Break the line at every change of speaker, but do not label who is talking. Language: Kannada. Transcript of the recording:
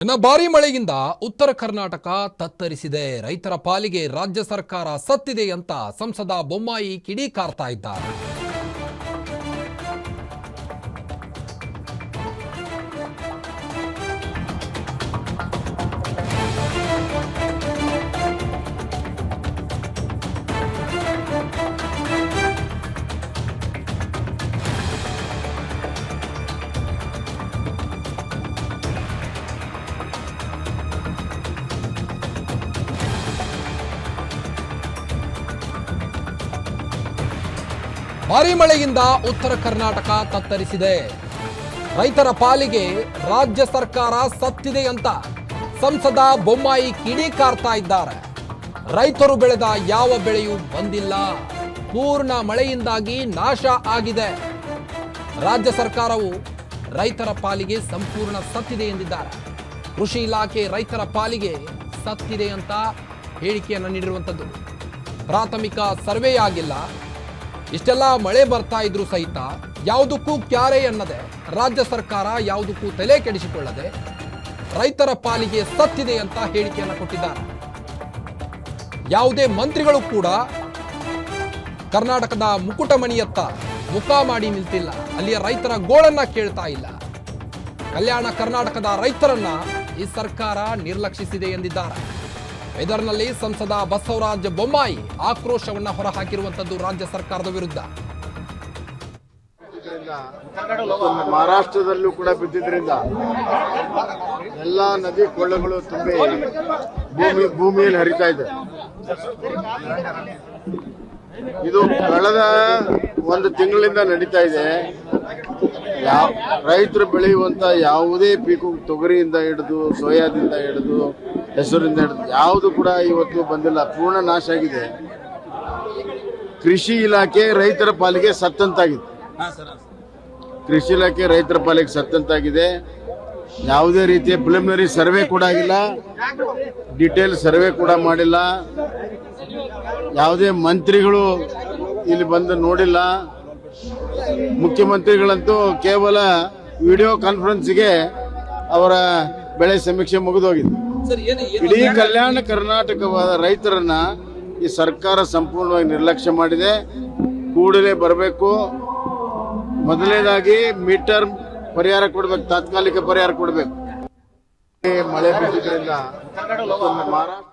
ಇನ್ನು ಭಾರಿ ಮಳೆಯಿಂದ ಉತ್ತರ ಕರ್ನಾಟಕ ತತ್ತರಿಸಿದೆ. ರೈತರ ಪಾಲಿಗೆ ರಾಜ್ಯ ಸರ್ಕಾರ ಸತ್ತಿದೆ ಅಂತ ಸಂಸದ ಬೊಮ್ಮಾಯಿ ಕಿಡಿಕಾರ್ತಾ ಇದ್ದಾರೆ. ಭಾರಿ ಮಳೆಯಿಂದ ಉತ್ತರ ಕರ್ನಾಟಕ ತತ್ತರಿಸಿದೆ. ರೈತರ ಪಾಲಿಗೆ ರಾಜ್ಯ ಸರ್ಕಾರ ಸತ್ತಿದೆ ಅಂತ ಸಂಸದ ಬೊಮ್ಮಾಯಿ ಕಿಡಿಕಾರ್ತಾ ಇದ್ದಾರೆ. ರೈತರು ಬೆಳೆದ ಯಾವ ಬೆಳೆಯೂ ಬಂದಿಲ್ಲ, ಪೂರ್ಣ ಮಳೆಯಿಂದಾಗಿ ನಾಶ ಆಗಿದೆ. ರಾಜ್ಯ ಸರ್ಕಾರವು ರೈತರ ಪಾಲಿಗೆ ಸಂಪೂರ್ಣ ಸತ್ತಿದೆ ಎಂದಿದ್ದಾರೆ. ಕೃಷಿ ಇಲಾಖೆ ರೈತರ ಪಾಲಿಗೆ ಸತ್ತಿದೆ ಅಂತ ಹೇಳಿಕೆಯನ್ನು ನೀಡಿರುವಂಥದ್ದು. ಪ್ರಾಥಮಿಕ ಸರ್ವೆ ಆಗಿಲ್ಲ, ಇಷ್ಟೆಲ್ಲ ಮಳೆ ಬರ್ತಾ ಇದ್ರು ಸಹಿತ ಯಾವುದಕ್ಕೂ ಕ್ಯಾರೆ ಅನ್ನದೆ ರಾಜ್ಯ ಸರ್ಕಾರ ಯಾವುದಕ್ಕೂ ತಲೆ ಕೆಡಿಸಿಕೊಳ್ಳದೆ ರೈತರ ಪಾಲಿಗೆ ಸತ್ತಿದೆ ಅಂತ ಹೇಳಿಕೆಯನ್ನು ಕೊಟ್ಟಿದ್ದಾರೆ. ಯಾವುದೇ ಮಂತ್ರಿಗಳು ಕೂಡ ಕರ್ನಾಟಕದ ಮುಕುಟಮಣಿಯತ್ತ ಮುಖ ಮಾಡಿ ನಿಲ್ತಿಲ್ಲ, ಅಲ್ಲಿಯ ರೈತರ ಗೋಳನ್ನ ಕೇಳ್ತಾ ಇಲ್ಲ. ಕಲ್ಯಾಣ ಕರ್ನಾಟಕದ ರೈತರನ್ನ ಈ ಸರ್ಕಾರ ನಿರ್ಲಕ್ಷಿಸಿದೆ ಎಂದಿದ್ದಾರೆ. ಇದರಲ್ಲಿ ಸಂಸದ ಬಸವರಾಜ ಬೊಮ್ಮಾಯಿ ಆಕ್ರೋಶವನ್ನ ಹೊರಹಾಕಿರುವಂತದ್ದು ರಾಜ್ಯ ಸರ್ಕಾರದ ವಿರುದ್ಧ.
ಮಹಾರಾಷ್ಟ್ರದಲ್ಲೂ ಕೂಡ ಬಿದ್ದಿದ್ರಿಂದ ಎಲ್ಲಾ ನದಿ ಕೊಳ್ಳಗಳು ತುಂಬಿ ಭೂಮಿಯಲ್ಲಿ ಹರಿತಾ ಇದೆ. ಇದು ಕಳೆದ ಒಂದು ತಿಂಗಳಿಂದ ನಡೀತಾ ಇದೆ. ರೈತರು ಬೆಳೆಯುವಂತ ಯಾವುದೇ ಪೀಕು, ತೊಗರಿಯಿಂದ ಹಿಡಿದು ಸೋಯಾದಿಂದ ಹಿಡಿದು ಹೆಸರಿಂದ ಹಿಡಿದು ಯಾವುದು ಕೂಡ ಇವತ್ತು ಬಂದಿಲ್ಲ, ಪೂರ್ಣ ನಾಶ ಆಗಿದೆ. ಕೃಷಿ ಇಲಾಖೆ ರೈತರ ಪಾಲಿಗೆ ಸತ್ತಂತಾಗಿದೆ. ಕೃಷಿ ಇಲಾಖೆ ರೈತರ ಪಾಲಿಗೆ ಸತ್ತಂತಾಗಿದೆ. ಯಾವುದೇ ರೀತಿಯ ಪ್ರಿಲಿಮಿನರಿ ಸರ್ವೆ ಕೂಡ ಆಗಿಲ್ಲ, ಡಿಟೇಲ್ ಸರ್ವೆ ಕೂಡ ಮಾಡಿಲ್ಲ. ಯಾವುದೇ ಮಂತ್ರಿಗಳು ಇಲ್ಲಿ ಬಂದು ನೋಡಿಲ್ಲ. ಮುಖ್ಯಮಂತ್ರಿಗಳಂತೂ ಕೇವಲ ವಿಡಿಯೋ ಕಾನ್ಫರೆನ್ಸ್ಗೆ ಅವರ ಬೆಳೆ ಸಮೀಕ್ಷೆ ಮುಗಿದೋಗಿದೆ. ಇಡೀ ಕಲ್ಯಾಣ ಕರ್ನಾಟಕವಾದ ರೈತರನ್ನ ಈ ಸರ್ಕಾರ ಸಂಪೂರ್ಣವಾಗಿ ನಿರ್ಲಕ್ಷ್ಯ ಮಾಡಿದೆ. ಕೂಡಲೇ ಬರಬೇಕು. ಮೊದಲನೇದಾಗಿ ಮೀಟರ್ ಪರಿಹಾರ ಕೊಡಬೇಕು, ತಾತ್ಕಾಲಿಕ ಪರಿಹಾರ ಕೊಡಬೇಕು. ಮಳೆ ಬಿದ್ದಿದ್ರಿಂದ ಮಹಾರಾಷ್ಟ್ರ